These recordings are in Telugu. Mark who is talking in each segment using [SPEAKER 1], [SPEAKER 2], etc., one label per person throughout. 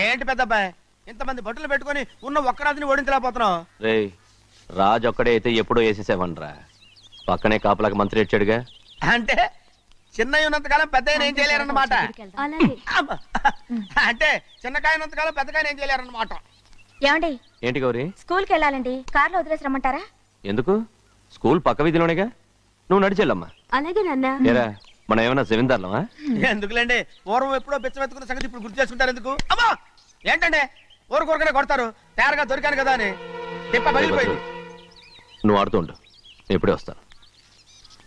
[SPEAKER 1] ఏంటి పెద్దబ్బాయి ఇంతమంది బట్టలు పెట్టుకొని ఉన్న ఒక్కరాజుని ఓడించలేకపోతున్నావు?
[SPEAKER 2] రే రాజు ఒక్కడే అయితే ఎప్పుడో వేసేసేవనరా. పక్కనే కాపలాకి మంత్రి ఇచ్చాడుగా.
[SPEAKER 1] అంటే చిన్నయ్య ఉన్నంతకాలం పెద్ద ఏం చేయలేరన్నమాట. అంటే చిన్నకాయ ఉన్నంతకాలం పెద్దకాయ ఏం చేయలేరన్నమాట.
[SPEAKER 3] ఏమండి
[SPEAKER 2] ఏంటి గౌరీ?
[SPEAKER 3] స్కూల్కి వెళ్ళాలండి, కార్లో వదిలేసి రమ్మంటారా?
[SPEAKER 2] ఎందుకు? స్కూల్ పక్క వీధిలోనేగా, నువ్వు నడిచెళ్ళమ్మా.
[SPEAKER 3] అలాగే నాన్న.
[SPEAKER 2] ఏరా మనం ఏమన్నా జమీందారులమా?
[SPEAKER 1] ఎందుకులేండి, పూర్వం ఎప్పుడో బెచ్చమెత్తుకున్న సంగతి ఇప్పుడు గుర్తు చేసుకుంటారు ఎందుకు? అమ్మా ఏంటంటే ఊరుకోరుకనే కొడతారు, తయారుగా దొరికాను కదా అని. తిప్ప పగిలిపోయింది.
[SPEAKER 2] నువ్వు ఆడుతూ ఉండు, నేను ఇప్పుడే వస్తాను.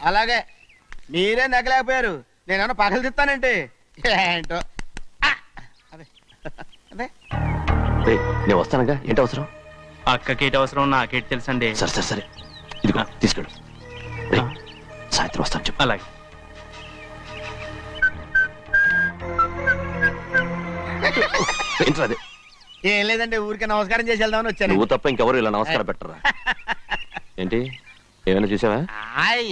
[SPEAKER 1] అలాగే మీరే నగలేకపోయారు, నేనేమన్నా పగలు తిస్తానంటే ఏంటో. అదే అదే
[SPEAKER 2] రే నేను వస్తానుగా, ఏంటి అవసరం?
[SPEAKER 4] అక్కకేటి అవసరం నాకేటి తెలుసండి.
[SPEAKER 2] సరే సరే సరే, ఇదిగో తీసుకెళ్ళు. రే సాయంత్రం వస్తాను చెప్పు.
[SPEAKER 4] అలాగే.
[SPEAKER 2] ఏంట్రా అది?
[SPEAKER 1] ఏం లేదండి, ఊరికే నమస్కారం చేసి వెళ్దామని వచ్చాను.
[SPEAKER 2] నువ్వు తప్ప ఇంకెవరు ఇలా నమస్కారం పెట్టరా? ఏంటి ఏమైనా చూసావా?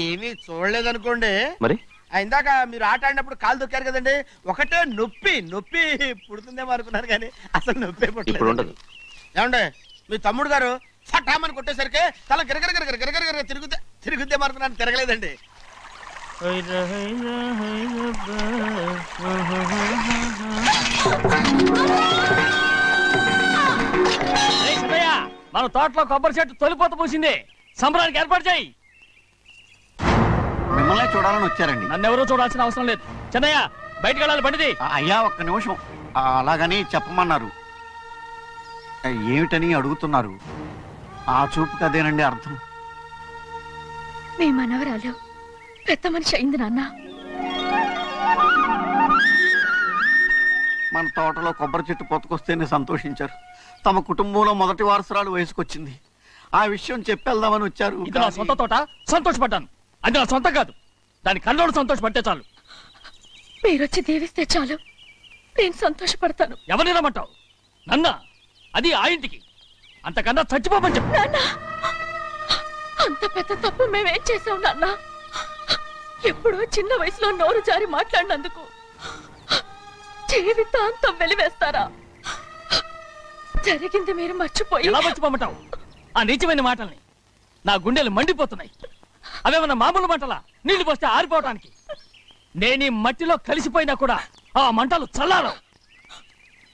[SPEAKER 1] ఏమీ చూడలేదనుకోండి.
[SPEAKER 2] మరి
[SPEAKER 1] ఇందాక మీరు ఆట ఆడినప్పుడు కాలు దొక్కారు కదండి, ఒకటే నొప్పి నొప్పి పుడుతుందేమో అనుకున్నారు కానీ అసలు నొప్పి
[SPEAKER 2] ఇప్పుడు ఉండదు.
[SPEAKER 1] ఏమండి మీ తమ్ముడు గారు ఫటామని కొట్టేసరికి తల గిరగర గిరగర గిరగర గిరగర తిరుగుద్దేమో అనుకున్నాను, తిరగలేదండి.
[SPEAKER 4] మన తోటలో కొబ్బరి చెట్టు తొలిపోత పూసింది, సంబరానికి ఏర్పాటు చేయి.
[SPEAKER 5] మిమ్మల్ని చూడాలని వచ్చారండి.
[SPEAKER 4] నన్నెవరూ చూడాల్సిన అవసరం లేదు. చెన్నయ్య బయటకు వెళ్ళాలి, బండిది.
[SPEAKER 5] అయ్యా ఒక్క నిమిషం, అలాగని చెప్పమన్నారు. ఏమిటని అడుగుతున్నారు? ఆ చూపుకి అదేనండి అర్థం.
[SPEAKER 3] మీ మనవరాలు పెద్ద మనిషి అయింది నాన్న.
[SPEAKER 5] మన తోటలో కొబ్బరి చెట్టు పొత్తుకొస్తేనే సంతోషించారు. తమ కుటుంబంలో మొదటి వారసురాలు వయసుకొచ్చింది. ఆ విషయం చెప్పేద్దామని వచ్చారు.
[SPEAKER 4] ఇది నా సొంత తోట, సంతోషపడ్డాను. అది నా సొంతం కాదు, దాని కళ్ళోడు సంతోషపడితే చాలు.
[SPEAKER 3] మీరొచ్చి దీవిస్తే చాలు, నేను సంతోషపడతాను.
[SPEAKER 4] ఎవరిని రమ్మంటావు? నన్న? అది ఆ ఇంటికి, అంతకన్నా చచ్చిపోమని చెప్పు.
[SPEAKER 3] నాన్న, అంత పెద్ద తప్పు మేమేం చేసాం నాన్న? ఎప్పుడో చిన్న వయసులో నోరు జారి మాట్లాడినందుకు జీవితాంతం వెలివేస్తారా? జరిగింది మీరు మర్చిపోయి.
[SPEAKER 4] ఎలా మర్చిపోమంటావు ఆ నీచమైన మాటల్ని? నా గుండెలు మండిపోతున్నాయి. అవేమన్నా మామూలు మంటలా, నీళ్లు పోస్తే ఆరిపోవటానికి? నేను ఈ మట్టిలో కలిసిపోయినా కూడా ఆ మంటలు చల్లారవు.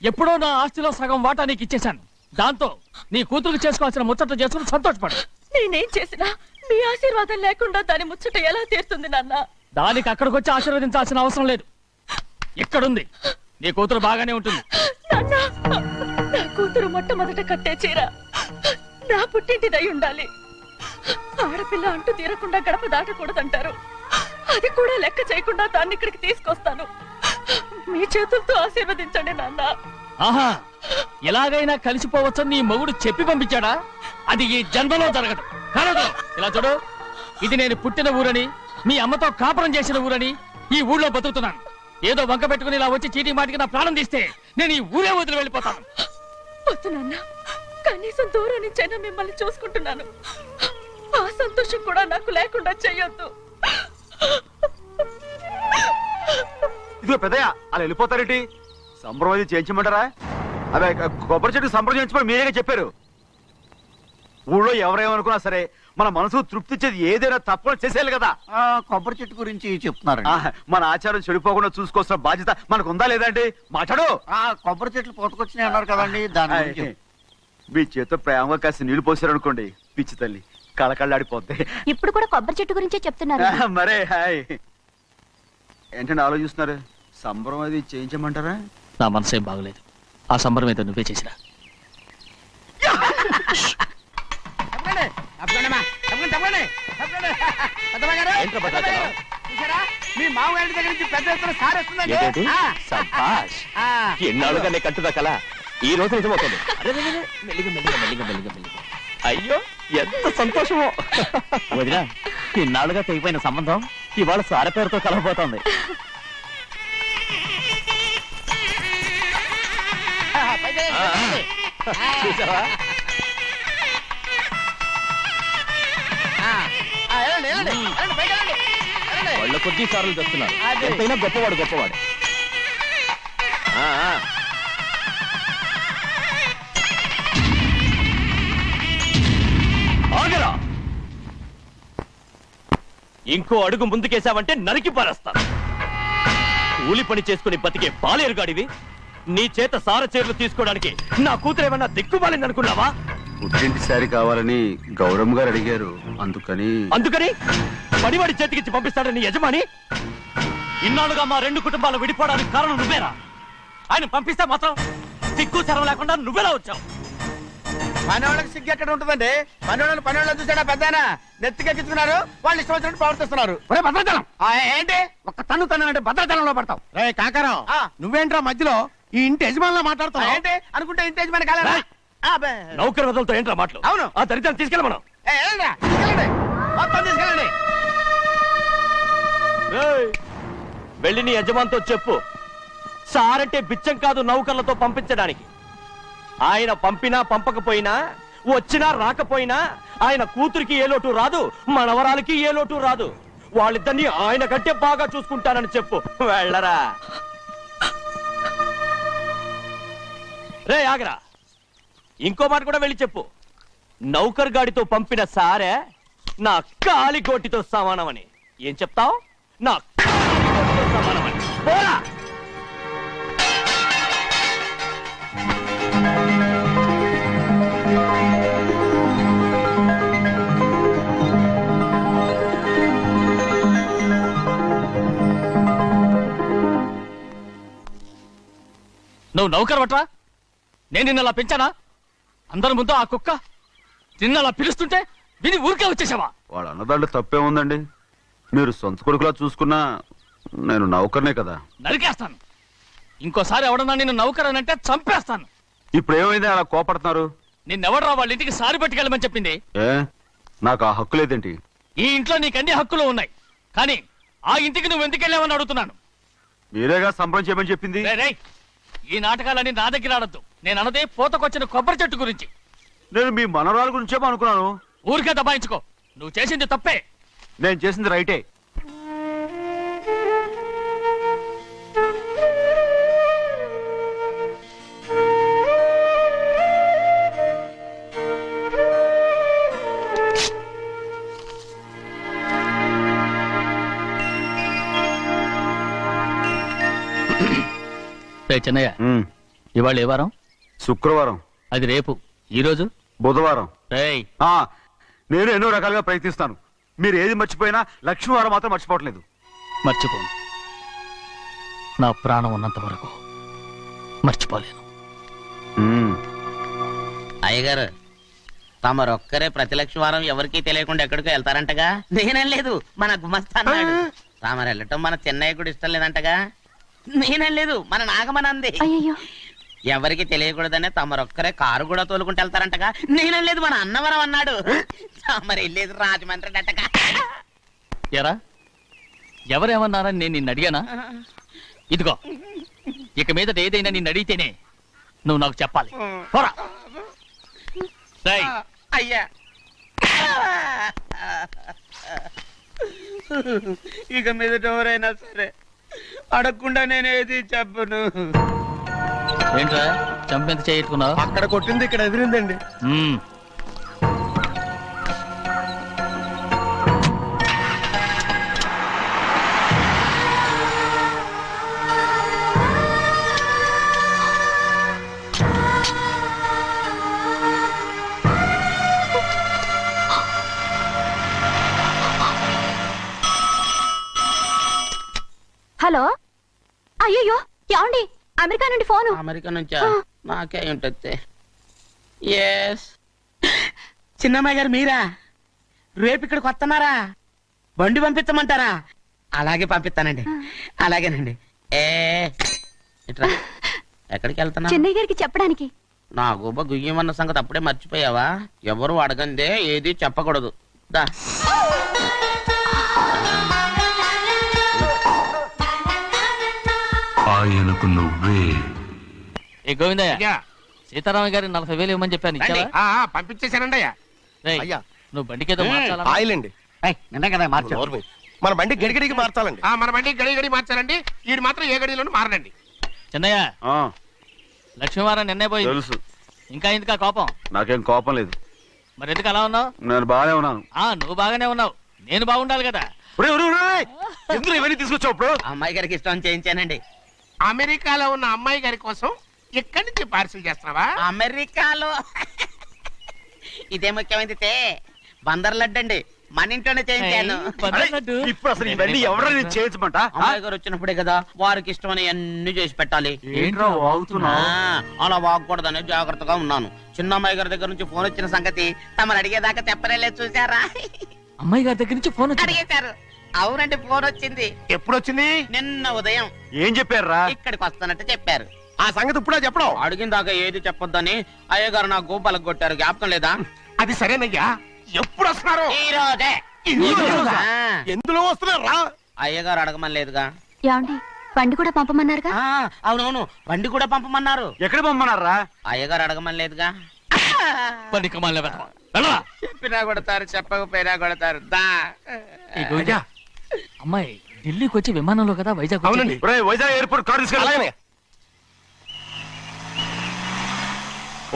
[SPEAKER 4] ఎప్పుడో నా ఆస్తిలో సగం వాటా నీకు ఇచ్చేశాను. దాంతో నీ కూతురు చేసుకోవాల్సిన ముచ్చట చేసుకుని సంతోషపడు.
[SPEAKER 3] నేనేం చేసినా మీ ఆశీర్వాదం లేకుండా దాని ముచ్చట ఎలా తీరుతుంది నాన్న?
[SPEAKER 4] దానికి అక్కడికి వచ్చి ఆశీర్వదించాల్సిన అవసరం లేదు. ఇక్కడుంది, నీ కూతురు బాగానే ఉంటుంది.
[SPEAKER 3] నాన్న, నా కూతురు మొట్టమొదట కట్టే చీర నా పుట్టింటిదై ఉండాలి. ఆడపిల్ల అంటూ తీరకుండా గడప దాటకూడదంటారు. అది కూడా లెక్క చేయకుండా దాన్ని ఇక్కడికి తీసుకొస్తాను. మీ చేతులతో ఆశీర్వదించండి నాన్న.
[SPEAKER 4] ఆహా, ఎలాగైనా కలిసిపోవచ్చని నీ మొగుడు చెప్పి పంపించాడా? అది ఈ జన్మలో జరగదు. కాదు, ఇలా చూడు, ఇది నేను పుట్టిన ఊరని, మీ అమ్మతో కాపురం చేసిన ఊరని ఈ ఊళ్ళో బతుకుతున్నాను. ఏదో వంక పెట్టుకుని ఇలా వచ్చి చీటీ మాటికి నా ప్రాణం తీస్తే నేను ఈ ఊరే వదిలి వెళ్ళిపోతాను.
[SPEAKER 3] వద్దు నాన్న, కనీసం దూరం నుంచైనా మిమ్మల్ని చూసుకుంటున్నాను. ఆ సంతోషం కూడా నాకు లేకుండా చెయ్యొద్దు.
[SPEAKER 6] ఇదిగో పెద్దయ్య, అలా వెళ్ళిపోతారేంటి? సంబరం అది చేయించమంటారా? అదే కొబ్బరి చెట్టు సంబరం చేయించమని మీరేగా చెప్పారు. ఊళ్ళో ఎవరేమనుకున్నా సరే మన మనసు తృప్తి ఇచ్చేది ఏదైనా తప్పకుండా చేసేయాలి కదా.
[SPEAKER 5] కొబ్బరి చెట్టు గురించి చెప్తున్నారు.
[SPEAKER 6] మన ఆచారం చెడిపోకుండా చూసుకోవాల్సిన బాధ్యత మనకు ఉందా లేదండి? మాట్లాడు.
[SPEAKER 5] కొబ్బరి చెట్లు పోతకొచ్చినాయి అన్నారు కదండి, దాని గురించి.
[SPEAKER 6] మీ చేత ప్రేమగా కాసి నీళ్లు పోసారనుకోండి, పిచ్చి తల్లి కళకళ్ళాడిపోద్ది.
[SPEAKER 3] ఇప్పుడు కూడా కొబ్బరి చెట్టు గురించే చెప్తున్నారు.
[SPEAKER 6] మరే హాయ్ ఏంటంటే ఆలోచిస్తున్నారు? సంబరం అది చేయించమంటారా?
[SPEAKER 4] నా మనసు ఏం బాగలేదు. ఆ సంబరం ఏదో నువ్వే చేసినా.
[SPEAKER 1] మీ మామగారి దగ్గర నుంచి పెద్ద ఎత్తున సార్ వస్తుందండి.
[SPEAKER 2] ఎన్నాళ్ళుగానే కట్టుదా కల ఈ రోజు నిజమవుతుంది. మెల్లిగా మెల్లిగా మెల్లిగా మెల్లిగా మెల్లిగా. అయ్యో ఎంత సంతోషమో.
[SPEAKER 4] వదినా, ఇన్నాళ్ళుగా తెగిపోయిన సంబంధం ఇవాళ సార పేరుతో కలవబోతోంది.
[SPEAKER 2] చూసావా? వాళ్ళ కొద్ది సార్లు చెప్తున్నారు, ఎంతైనా గొప్పవాడు గొప్పవాడు. ఇంకో అడుగు ముందుకేశావంటే నరికి పారేస్తాను. కూలి పని చేసుకుని బతికే బాలేరుగాడివి నీ చేత సారచీరలు తీసుకోవడానికి నా కూతురు ఏమన్నా దిక్కుమాలింది అనుకున్నావా?
[SPEAKER 6] పుట్టింటి శారీ కావాలని గౌరమ్మ గారు అడిగారు, అందుకని
[SPEAKER 2] పడివాడి చేతికిచ్చి పంపిస్తాడని యజమాని. ఇన్నాళ్ళుగా మా రెండు కుటుంబాలు విడిపోవడానికి కారణం నువ్వేరా? ఆయన పంపిస్తే మాత్రం సిగ్గు శరం లేకుండా నువ్వెలా వచ్చావు?
[SPEAKER 1] పనివాళ్ళకి సిగ్గు ఎక్కడ ఉంటుందండి? పనివాళ్ళని చూసాడా పెద్దాయన నెత్తికెక్కించుకున్నారు, వాళ్ళు ఇష్టం వచ్చినట్టు ప్రవర్తిస్తున్నారు.
[SPEAKER 5] భద్రాచలం
[SPEAKER 1] ఏంటి
[SPEAKER 5] ఒక్క తన్ను తనంటే భద్రాచలంలో పడతావు. రే కాకారావు,
[SPEAKER 1] ఆ.
[SPEAKER 5] నువ్వేంట్రా మధ్యలో ఈ ఇంటి యజమానిలా మాట్లాడుతావు?
[SPEAKER 1] ఏంటి అనుకుంటే ఇంటేజ్ మన కాలేదా?
[SPEAKER 2] నౌకర్ వదలతో ఏంట్రా మాటలు?
[SPEAKER 1] అవును.
[SPEAKER 2] ఆ దరిద్రాన్ని తీసుకెళ్ళ మనం.
[SPEAKER 1] తీసుకెళ్ళండి, మొత్తం తీసుకెళ్ళండి.
[SPEAKER 2] వెళ్ళి నీ యజమానితో చెప్పు, సారంటే బిచ్చం కాదు నౌకర్లతో పంపించడానికి. ఆయన పంపినా పంపకపోయినా, వచ్చినా రాకపోయినా ఆయన కూతురికి ఏ లోటు రాదు, మనవరాలకి ఏ లోటు రాదు. వాళ్ళిద్దరిని ఆయన కంటే బాగా చూసుకుంటానని చెప్పు. వెళ్ళరా. రే ఆగరా, ఇంకో మాట కూడా వెళ్ళి చెప్పు. నౌకర్ గాడితో పంపిన సారే నా కాలిగోటితో సమానమని. ఏం చెప్తావు? నా కాలిగోటితో సమానమని. పోరా.
[SPEAKER 4] నువ్వు నౌకర్ పట్రా? నేను నిన్నలా పెంచానా? అందరి ముందు ఆ కుక్క నిన్నలా పిలుస్తుంటే విని ఊరికే వచ్చేసావా?
[SPEAKER 6] వాళ్ళ అన్నదాంట్లో తప్పే ఉందండి. మీరు సొంత కొడుకులా చూసుకున్నా నేను నౌకర్నే కదా.
[SPEAKER 4] నరికేస్తాను. ఇంకోసారి ఎవడన్నా నిన్ను నౌకర్ అని అంటే చంపేస్తాను.
[SPEAKER 6] ఇప్పుడు ఏమైంది అలా కోపడుతున్నారు?
[SPEAKER 4] నిన్నెవడరా వాళ్ళ ఇంటికి సారి పట్టుకెళ్ళమని చెప్పింది?
[SPEAKER 6] ఏ నాకు ఆ హక్కు లేదేంటి?
[SPEAKER 4] ఈ ఇంట్లో నీకు అన్ని హక్కులు ఉన్నాయి, కానీ ఆ ఇంటికి నువ్వు ఎందుకు వెళ్ళావని అడుగుతున్నాను.
[SPEAKER 6] మీరేగా సంబరం చేయమని చెప్పింది.
[SPEAKER 4] రేయ్, ఈ నాటకాలన్నీ నా దగ్గర ఆడద్దు. నేను అన్నదే పూతకొచ్చిన కొబ్బరి చెట్టు గురించి.
[SPEAKER 6] నేను మీ మనవరాల గురించేమో అనుకున్నాను.
[SPEAKER 4] ఊరికే దబాయించుకో. నువ్వు చేసింది తప్పే.
[SPEAKER 6] నేను చేసింది రైటే.
[SPEAKER 4] చిన్నయ్య, ఇవాళ ఏ వారం?
[SPEAKER 6] శుక్రవారం.
[SPEAKER 4] అది రేపు. ఈ రోజు
[SPEAKER 6] బుధవారం.
[SPEAKER 4] రేయ్,
[SPEAKER 6] నేను ఎన్నో రకాలుగా ప్రయత్నిస్తాను. మీరు ఏది మర్చిపోయినా లక్ష్మీవారం మాత్రం మర్చిపోవట్లేదు.
[SPEAKER 4] మర్చిపోను. నా ప్రాణం ఉన్నంత వరకు మర్చిపోలేను.
[SPEAKER 7] అయ్యగారు, తమరొక్కరే ప్రతి లక్షవారం ఎవరికీ తెలియకుండా ఎక్కడికో వెళ్తారంటగా? నేనేం లేదు, మన గుమస్తా అన్నాడు. తామరు వెళ్ళటం మన చెన్నయ్య కూడా ఇష్టం లేదంటగా? నేనేం లేదు, మన నాగమనంది. ఎవరికి తెలియకూడదనే తమరొక్కరే కారు కూడా తోలుకుంటూ వెళ్తారంటగా? నేనేం లేదు, మన అన్నవరం అన్నాడు. తమరు వెళ్ళేది రాజమండ్రి అంటగా?
[SPEAKER 4] ఎరా, ఎవరేమన్నారని నేను నిన్ను అడిగానా? ఇదిగో, ఇక మీదట ఏదైనా నిన్ను అడిగితేనే నువ్వు నాకు చెప్పాలి. పోరా. రేయ్,
[SPEAKER 7] అయ్యా,
[SPEAKER 1] ఇక మీదట ఎవరైనా సరే అడగకుండా నేనేది చెప్పను.
[SPEAKER 4] ఏంట్రా చంపెంత చేయట్టుకున్నావు?
[SPEAKER 1] అక్కడ కొట్టింది ఇక్కడ ఎదిరిందండి.
[SPEAKER 3] హలో, అయ్యో ఏమండి? అమెరికా నుండి ఫోను.
[SPEAKER 7] అమెరికా నుంచా? నాకే ఉంటుంది. ఎస్, చిన్నమ్మాయి గారు మీరా? రేపు ఇక్కడికి వస్తున్నారా? బండి పంపించమంటారా? అలాగే పంపిస్తానండి. అలాగేనండి. ఇట్రా. ఎక్కడికి వెళ్తున్నా?
[SPEAKER 3] చెన్నై గారికి చెప్పడానికి.
[SPEAKER 7] నా గుబ్బ గుయ్యమన్న సంగతి అప్పుడే మర్చిపోయావా? ఎవరు అడగందే ఏది చెప్పకూడదు. దా.
[SPEAKER 8] ఆయనకు నువ్వే.
[SPEAKER 4] ఏ గోవిందయ్య, సీతారామ గారి 40,000 ఇవ్వమని చెప్పాను, ఇచ్చావా?
[SPEAKER 1] పంపించేశానండి అయ్యా.
[SPEAKER 4] రేయ్,
[SPEAKER 1] అయ్యా,
[SPEAKER 4] నువ్వు బండికేదో మార్చాలా?
[SPEAKER 1] ఆయిల్ అండి.
[SPEAKER 5] నిన్న కదా మార్చారు.
[SPEAKER 1] మన బండి గడిగడికి మార్చాలండి. మన బండి గడి మార్చాలండి. వీడు మాత్రం ఏ గడిలోనూ మారనండి.
[SPEAKER 4] చిన్నయ్య, లక్ష్మీవారం నిన్నే పోయింది.
[SPEAKER 6] తెలుసు.
[SPEAKER 4] ఇంకా ఎందుకా కోపం?
[SPEAKER 6] నాకేం కోపం లేదు.
[SPEAKER 4] మరి ఎందుకు అలా ఉన్నావు?
[SPEAKER 6] నేను బాగానే ఉన్నాను.
[SPEAKER 4] నువ్వు బాగానే ఉన్నావు. నేను బాగుండాలి కదా.
[SPEAKER 6] ఎందుకు ఇవన్నీ తీసుకొచ్చావు ఇప్పుడు?
[SPEAKER 7] ఆ అమ్మాయి గారికి ఇష్టం చేయించానండి.
[SPEAKER 8] అమెరికాలో ఉన్న అమ్మాయి గారి కోసం ఇక్కడి నుంచి పార్సిల్ చేస్తున్నావా?
[SPEAKER 7] అమెరికాలో ఇదే ముఖ్యమైనది తే బందర్ లడ్డు అండి, మన ఇంట్లోనే చేయించాను.
[SPEAKER 4] బదలడ్డు.
[SPEAKER 6] ఇప్పుడు అసలు ఇవన్నీ ఎవరైనా నేను చేయించమంట?
[SPEAKER 7] అమ్మాయి గారు వచ్చినప్పుడే కదా వారికి ఇష్టమని అన్ని చేసి పెట్టాలి.
[SPEAKER 6] ఏంట్రా వాగుతున్నావు?
[SPEAKER 7] అలా వాగకూడదని జాగ్రత్తగా ఉన్నాను. చిన్న అమ్మాయి గారి దగ్గర నుంచి ఫోన్ వచ్చిన సంగతి తమరు అడిగేదాకా చెప్పలేదు, చూసారా?
[SPEAKER 4] అమ్మాయి గారి దగ్గర నుంచి ఫోన్ వచ్చింది.
[SPEAKER 7] అడిగేశారు. అవునండి, ఫోన్ వచ్చింది
[SPEAKER 8] ఎప్పుడు వచ్చింది?
[SPEAKER 7] నిన్న ఉదయం.
[SPEAKER 6] ఏం చెప్పారా?
[SPEAKER 7] ఇక్కడికి వస్తానంటే చెప్పారు.
[SPEAKER 8] ఆ సంగతి ఇప్పుడే చెప్పడం.
[SPEAKER 7] అడిగిన దాకా ఏది చెప్పొద్దని అయ్యగారు నాకు గోపాలకు కొట్టారు, జ్ఞాపకం లేదా?
[SPEAKER 8] అది సరేనయ్యా, ఎప్పుడు వస్తున్నారు?
[SPEAKER 7] ఈ రోజే. ఆ,
[SPEAKER 8] ఎందులో వస్తున్నారా?
[SPEAKER 7] అయ్యగారు అడగమని లేదుగా.
[SPEAKER 9] యాండి బండి కూడా పంపమన్నారుగా.
[SPEAKER 7] ఆ, అవునవును, బండి కూడా పంపమన్నారు.
[SPEAKER 6] ఎక్కడ పొమ్మన్నారా?
[SPEAKER 7] అయ్యగారు అడగమని లేదుగా.
[SPEAKER 4] పని కమాలి వెధవ. వెళ్ళరా.
[SPEAKER 7] చెప్పినా కొడతారు, చెప్పకపోయినా కొడతారు. దా.
[SPEAKER 4] ఈ గోవిందా, అమ్మాయి ఢిల్లీకి వచ్చి విమానంలో కదా వైజాగ్
[SPEAKER 8] అవునండి.
[SPEAKER 4] వచ్చింది.
[SPEAKER 6] వైజాగ్ ఎయిర్పోర్ట్ కార్ తీసుకెళ్ళి.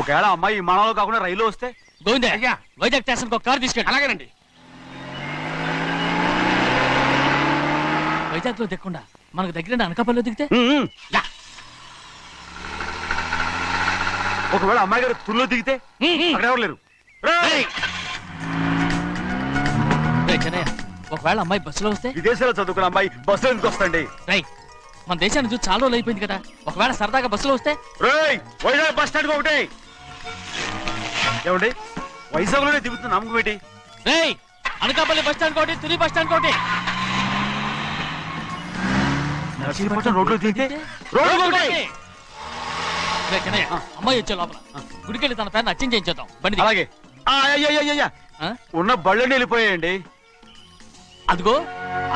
[SPEAKER 6] ఒకవేళ అమ్మాయి విమానంలో కాకుండా రైలు వస్తే?
[SPEAKER 4] గోవిందా,
[SPEAKER 8] అయ్యా.
[SPEAKER 4] వైజాగ్ స్టేషన్ ఒక కార్ తీసుకెళ్ళి.
[SPEAKER 8] అలాగేనండి.
[SPEAKER 4] వైజాగ్ లో దిక్కుండా మనకు దగ్గర అనకాపల్లిలో దిగితే
[SPEAKER 6] ఒకవేళ అమ్మాయి గారు తుల్లో దిగితే? అక్కడ ఎవరు లేరు. రేయ్!
[SPEAKER 4] రేయ్ చెన్నయ్య, ఒకవేళ అమ్మాయి బస్సులో వస్తే?
[SPEAKER 6] విదేశాల్లో చదువుకున్న అమ్మాయి బస్సులో ఎందుకు వస్తండి?
[SPEAKER 4] రై, మన దేశాన్ని చూసి చాలా రోజులు అయిపోయింది కదా, ఒకవేళ సరదాగా బస్సులో వస్తే?
[SPEAKER 6] రేయ్! వైజాగ్ బస్ స్టాండ్ ఒకటి. ఏమండి, వైజాగ్ లోనే దిగుతున్న నమ్మకం ఏంటి?
[SPEAKER 4] రేయ్, అనకాపల్లి బస్ స్టాండ్ కోటి, తుని బస్ స్టాండ్ కోటి.
[SPEAKER 6] నర్సీపట్నం రోడ్లో దిగితే? రోడ్డు ఒకటి.
[SPEAKER 4] రేయ్ చెన్నయ్య, అమ్మాయి వచ్చే లోపల గుడికెళ్ళి తన పేరుని అచ్చం చేయించేద్దాం. బండి దిగు.
[SPEAKER 6] అలాగే. అయ్యయ్యయ్యయ్య.
[SPEAKER 4] ఆ?
[SPEAKER 6] ఉన్న బళ్ళని వెళ్ళిపోయాయండి.
[SPEAKER 4] అదిగో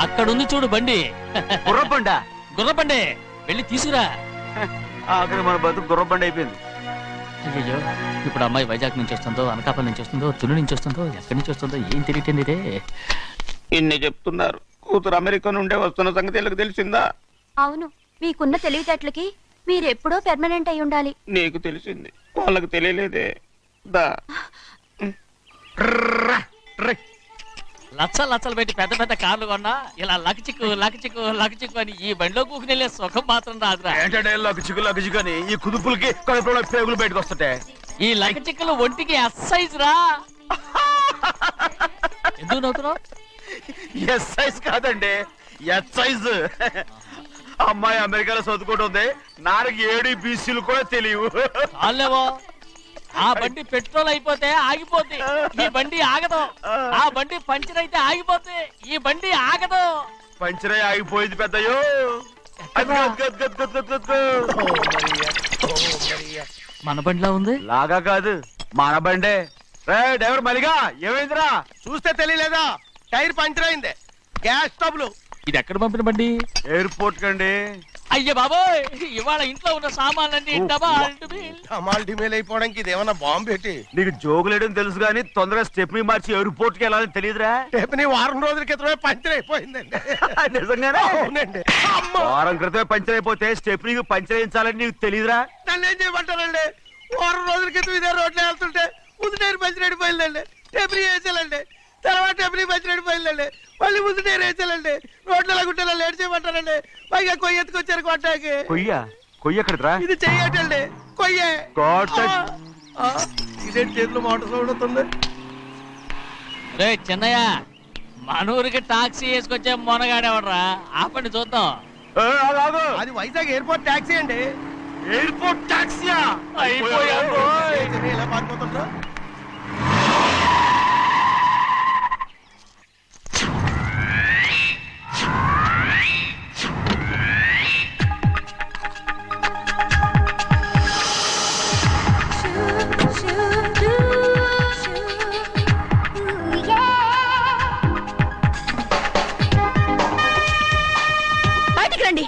[SPEAKER 4] అక్కడుంది చూడు బండి.
[SPEAKER 6] గుర్రబండా?
[SPEAKER 4] గుర్రబండి, వెళ్ళి తీసుకురా.
[SPEAKER 6] అక్కడ మన బతుకు గుర్రబండి అయిపోయింది.
[SPEAKER 4] అయ్యో, ఇప్పుడు అమ్మాయి వైజాగ్ నుంచి వస్తుందో, అనకాపల్లి నుంచి వస్తుందో, తుని నుంచి వస్తుందో, ఎక్కడి నుంచి వస్తుందో ఏం తెలియటండి ఇదే.
[SPEAKER 7] ఇన్ని చెప్తున్నారు, కూతురు అమెరికా నుండే వస్తున్న సంగతి వీళ్ళకి తెలిసిందా?
[SPEAKER 9] అవును, మీకున్న తెలివితేటలకి మీరెప్పుడో పెర్మనెంట్ అయి ఉండాలి.
[SPEAKER 7] నీకు తెలిసింది, వాళ్ళకి తెలియలేదే. దా.
[SPEAKER 4] లచ్చలు పెట్టి పెద్ద పెద్ద కార్లు కొన్నా ఇలా లకచిక్కు లకచిక్కు లకచిక్కు అని ఈ బండిలో కూకుని వెళ్ళే సుఖం మాత్రం రాదురా.
[SPEAKER 6] ఏంటంటే లగచిక్కు అని ఈ కుదుపులకి కడుపులో పేగులు బయటకు వస్తుంటాయి.
[SPEAKER 4] ఈ లకచిక్కులు ఒంటికి ఎక్సైజ్ రా. ఎందుకు నవ్వుతున్నావు?
[SPEAKER 6] ఎస్ సైజ్ కాదండి, ఎస్ సైజ్. అమ్మాయి అమెరికాలో చదువుకుంటుంది, నాకు 7 బీసీలు కూడా తెలియవు.
[SPEAKER 4] చాలేవో, ఆ బండి పెట్రోల్ అయిపోతే ఆగిపోద్ది, ఈ బండి ఆగదు. ఆ బండి పంచర్ అయితే ఆగిపోద్ది, ఈ బండి ఆగదు.
[SPEAKER 6] పంచరే ఆగిపోయింది పెద్దయ్యో.
[SPEAKER 4] మన బండిలా ఉంది.
[SPEAKER 6] లాగా కాదు, మన బండే. రే డ్రైవర్ మలిగా, ఏమైందిరా?
[SPEAKER 1] చూస్తే తెలియలేదా? టైర్ పంచర్ అయింది. గ్యాస్ స్టవ్లు.
[SPEAKER 4] ఇది ఎక్కడ పంపిన బండి?
[SPEAKER 6] ఎయిర్పోర్ట్ కండి.
[SPEAKER 4] అయ్య బాబోయ్, ఇవాళ ఇంట్లో ఉన్న సామాన్లన్నీ డబాల్ డుబిల్.
[SPEAKER 1] డమాల్ డిమేల్ అయిపోవడానికి ఇదేమన్నా బాంబు పెట్టి?
[SPEAKER 6] నీకు జోగులేయడం తెలుసు కానీ తొందరగా స్టెప్ని మార్చి ఎయిర్పోర్ట్ కి వెళ్ళాలని తెలియదురా?
[SPEAKER 1] రేపు వారం రోజుల క్రితమే పంచర్ అయిపోయిందండి.
[SPEAKER 6] నిజంగానే?
[SPEAKER 1] అవునండి. అమ్మో,
[SPEAKER 6] వారం క్రితమే పంచర్ అయిపోతే స్టెప్ని పంచర్ వేయించాలని నీకు తెలియదురా?
[SPEAKER 1] నన్ను ఏం చేయమంటారండి? వారం రోజుల క్రితం ఇదే రోడ్లో వెళ్తుంటే ముందు టైర్ పంచర్ అయిపోయిందండి. టెబ్రీ వేసాలండి, తర్వాత టెబ్రీ పంచర్ అయిపోయిందండి. మళ్ళీ ముందు టైర్ వేసాలండి. రోడ్లు గుట్టలో లేట్ చేయమంటారండి. పైగా కొయ్య ఎత్తుకొచ్చారు కొట్టాకి.
[SPEAKER 6] కొయ్య ఎక్కడిరా?
[SPEAKER 1] ఇది చెయ్యటండి, కొయ్యే. ఇదేంటి చేతులు మోటార్ సౌండ్ అవుతుంది?
[SPEAKER 4] రే చిన్నయ్య, మన ఊరికి టాక్సీ వేసుకొచ్చే మొనగాడేవడరా, ఆపండి చూద్దాం.
[SPEAKER 1] అది వైజాగ్ ఎయిర్పోర్ట్ టాక్సీ అండి.
[SPEAKER 6] ఎయిర్పోర్ట్ టాక్సీయా?
[SPEAKER 1] ఇలా పారిపోతుండ్రా?
[SPEAKER 3] బయటికి రండి.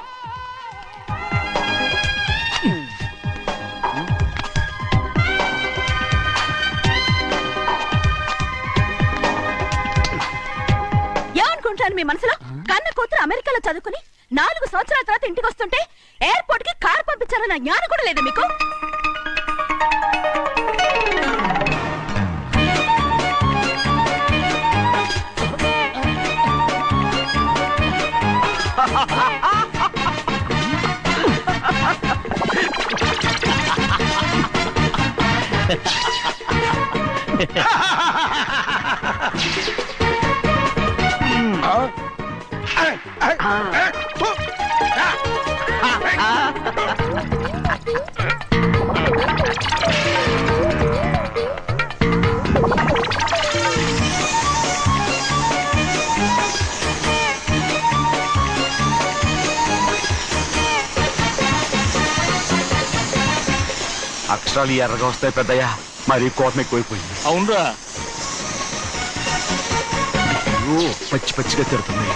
[SPEAKER 3] ఏమనుకుంటాను మీ మనసులో? కన్న కూతురు అమెరికాలో చదువుకుని 4 సంవత్సరాల తర్వాత ఇంటికి వస్తుంటే ఎయిర్పోర్ట్ కి కార్ పంపించారన్న జ్ఞానం కూడా లేదా మీకు?
[SPEAKER 6] అక్షరాలు ఎర్రగా వస్తాయి పెద్దయ్యా, మరి కోపం ఎక్కువైపోయింది.
[SPEAKER 4] అవునరా,
[SPEAKER 6] అయ్యో, పచ్చి పచ్చిగా తిడుతున్నాయి.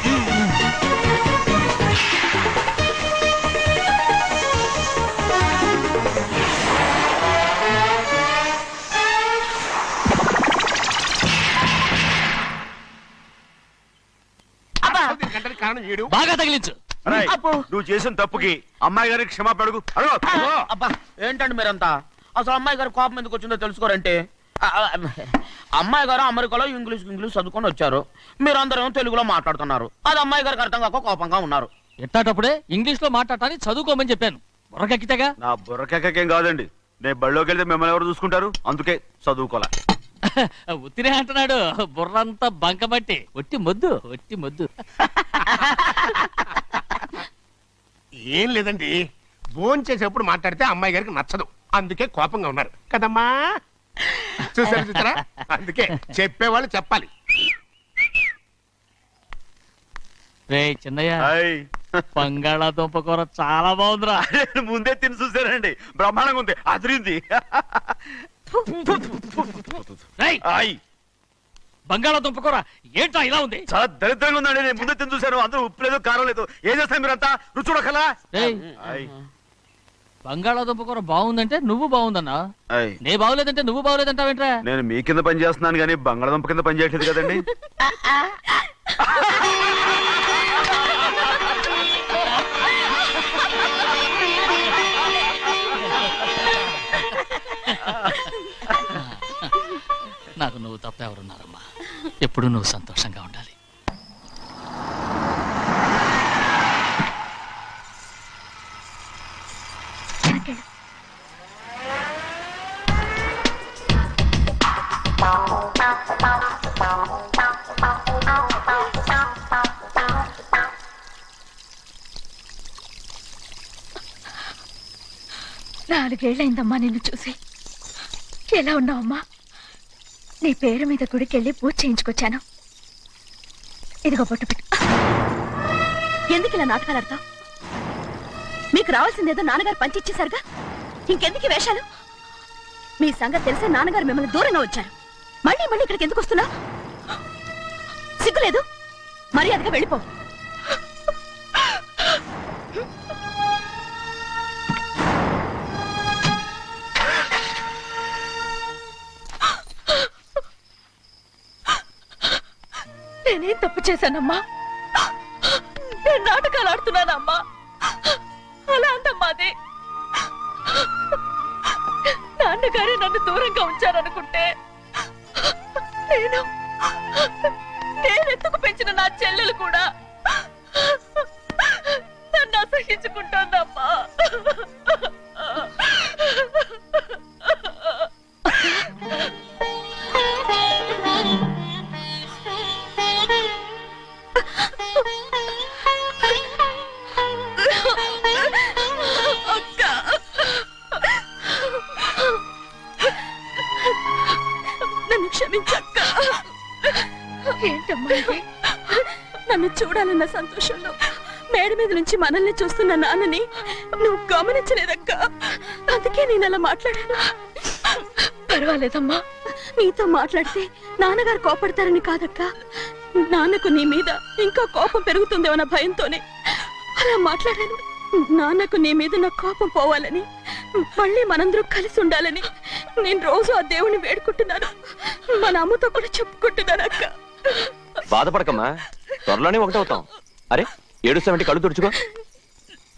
[SPEAKER 8] దీని గంటకి కారణం ఏడు.
[SPEAKER 4] బాగా తగిలించు.
[SPEAKER 6] అరేయ్, నువ్వు చేసిన తప్పుకి అమ్మాయి గారికి క్షమాపణ అడుగు. అడుగు.
[SPEAKER 7] అబ్బా ఏంటండి మీరంతా? అసలు అమ్మాయి గారు కోపం ఎందుకు వచ్చిందో తెలుసుకోరంటే, అమ్మాయి గారు అమెరికాలో ఇంగ్లీష్ చదువుకొని వచ్చారు, మీరందరూ తెలుగులో మాట్లాడుతున్నారు. అది అమ్మాయి గారికి అర్థం కాక కోపంగా ఉన్నారు.
[SPEAKER 4] ఎట్టాటప్పుడే ఇంగ్లీష్ లో మాట్లాడటానికి చదువుకోమని చెప్పాను. బుర్రకెక్కితేగా.
[SPEAKER 6] నా బుర్రకెక్కకేం కాదండి, నేను బళ్ళోకి వెళ్తే మిమ్మల్ని ఎవరు చూసుకుంటారు, అందుకే చదువుకోలే.
[SPEAKER 4] ఉత్తినే అంటున్నాడు, బుర్రంతా బంకబట్టి. ఒట్టి మొద్దు, ఒట్టి మొద్దు.
[SPEAKER 8] ఏం లేదండి, భోజనం చేసేప్పుడు మాట్లాడితే అమ్మాయి గారికి నచ్చదు, అందుకే కోపంగా ఉన్నారు కదమ్మా. చూసారా, అందుకే చెప్పేవాళ్ళు చెప్పాలి.
[SPEAKER 4] రే చిన్నయ్య,
[SPEAKER 6] హాయ్.
[SPEAKER 4] బంగాళాదుంప కూర చాలా బాగుందిరా.
[SPEAKER 6] నేను ముందే తిని చూసానండి, బ్రహ్మాండంగా ఉంది, అదిరింది.
[SPEAKER 4] రేయ్,
[SPEAKER 6] హాయ్.
[SPEAKER 4] బంగాళాదుంప కూర ఏంటా ఇలా ఉంది?
[SPEAKER 6] చాలా దరిద్రంగా ఉందండి, నేను ముందే తిని చూశాను, అందరూ ఉప్పు లేదు కారం లేదు. ఏం చేస్తాను మీరంతా, రుచి చూడకలా.
[SPEAKER 4] రేయ్,
[SPEAKER 6] హాయ్.
[SPEAKER 4] బంగాళాదుంప కూర బాగుందంటే నువ్వు బాగుందన్నా,
[SPEAKER 6] హాయ్.
[SPEAKER 4] నే బాగులేదంటే నువ్వు బాగులేదంటావేంట్రా?
[SPEAKER 6] నేను మీ కింద పని చేస్తున్నాను కానీ బంగాళదుంప కింద పని చేయట్లేదు కదండి.
[SPEAKER 4] నాకు నువ్వు తప్ప ఎవరున్నారమ్మా? ఎప్పుడు నువ్వు సంతోషంగా ఉండాలి.
[SPEAKER 3] నాలుగేళ్లైందమ్మా నిన్ను చూసి. ఎలా ఉన్నావమ్మా? నీ పేరు మీద గుడికెళ్ళి పూజ చేయించుకొచ్చాను. ఇదిగో బొట్టు పెట్టు.
[SPEAKER 9] ఎందుకు ఇలా నాటకాలు ఆడతావు? మీకు రావాల్సిందేదో నాన్నగారు పంచిచ్చేశారుగా, ఇంకెందుకు ఈ వేషాలు? మీ సంగతి తెలిసే నాన్నగారు మిమ్మల్ని దూరంగా వచ్చారు. మళ్ళీ మళ్ళీ ఇక్కడికి ఎందుకు వస్తున్నా? సిగ్గులేదు? మర్యాదగా వెళ్ళిపో.
[SPEAKER 3] నేనేం తప్పు చేశానమ్మా? నేను నాటకాలు ఆడుతున్నానమ్మా. అలా అందమ్మా అది. నాన్నగారే నన్ను దూరంగా ఉంచారనుకుంటే, నేనెత్తుకు పెంచిన నా చెల్లెలు కూడా నన్ను అసహించుకుంటోందమ్మా. నన్ను క్షమించక్క. ఏంటమ్మా ఇది? నన్ను చూడాలన్న సంతోషంలో మేడ మీద నుంచి మనల్ని చూస్తున్న నాన్నని నువ్వు గమనించలేదక్క. అందుకే నేను అలా మాట్లాడాను. పర్వాలేదమ్మా, నీతో మాట్లాడితే నాన్నగారు కోపడతారని కాదక్క. నాన్నకు నీ మీద ఇంకా కోపం పెరుగుతుందేమన్న భయంతోనే అలా మాట్లాడాను. నాన్నకు నీ మీద నా కోపం పోవాలని, మళ్ళీ మనందరూ కలిసి ఉండాలని నేను రోజు ఆ దేవుని వేడుకుంటున్నాను. మన అమ్మతో కూడా చెప్పుకుంటున్నాను అక్క.
[SPEAKER 2] బాధపడకమ్మా, త్వరలోనే ఒకటవుతాం. అరే ఏడుస్తామంటే కళ్ళు తుడుచుకో.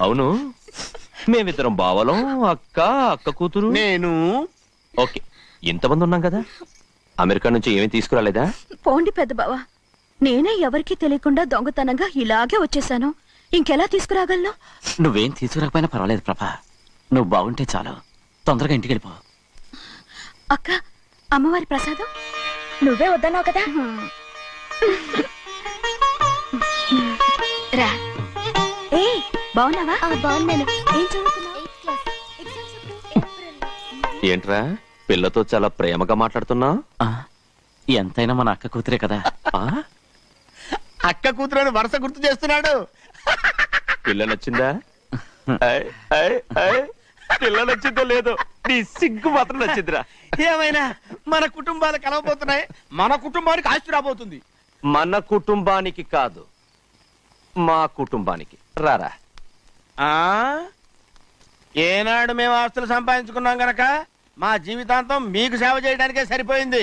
[SPEAKER 2] అవును, మేమిద్దరం బావలం, అక్క కూతురు
[SPEAKER 5] నేను.
[SPEAKER 2] ఓకే, ఇంతమంది ఉన్నాం కదా, అమెరికా నుంచి ఏమీ తీసుకురాలేదా?
[SPEAKER 9] పోండి పెద్ద బావ, నేనే ఎవరికీ తెలియకుండా దొంగతనంగా ఇలాగే వచ్చేసాను. ఇంకెలా తీసుకురాగలను?
[SPEAKER 10] నువ్వేం తీసుకురాకపోయినా పర్వాలేదు ప్రభా, నువ్వు బాగుంటే చాలు. తొందరగా ఇంటికి వెళ్ళిపో.
[SPEAKER 9] అక్క అమ్మవారి ప్రసాదం
[SPEAKER 3] నువ్వే వద్దన్నావు కదా.
[SPEAKER 9] రా. ఏ బాగున్నావా? బాగున్నాను. ఏం చదువుతున్నావు?
[SPEAKER 2] ఏంట్రా పిల్లతో చాలా ప్రేమగా మాట్లాడుతున్నా?
[SPEAKER 4] ఎంతైనా మన అక్క కూతురే కదా.
[SPEAKER 1] అక్క కూతురని వరుస గుర్తు చేస్తున్నాడు.
[SPEAKER 2] పిల్ల నచ్చిందా? I, I, I. పిల్ల నచ్చిందో లేదో నీ సిగ్గు మాత్రం నచ్చిందిరా.
[SPEAKER 1] ఏమైనా మన కుటుంబాలు కలవబోతున్నాయి, మన కుటుంబానికి ఆస్తి రాబోతుంది.
[SPEAKER 2] మన కుటుంబానికి కాదు, మా కుటుంబానికి. రారా.
[SPEAKER 1] ఆ ఏనాడు మేము ఆస్తులు సంపాదించుకున్నాం గనక మా జీవితాంతం మీకు సేవ చేయడానికే సరిపోయింది.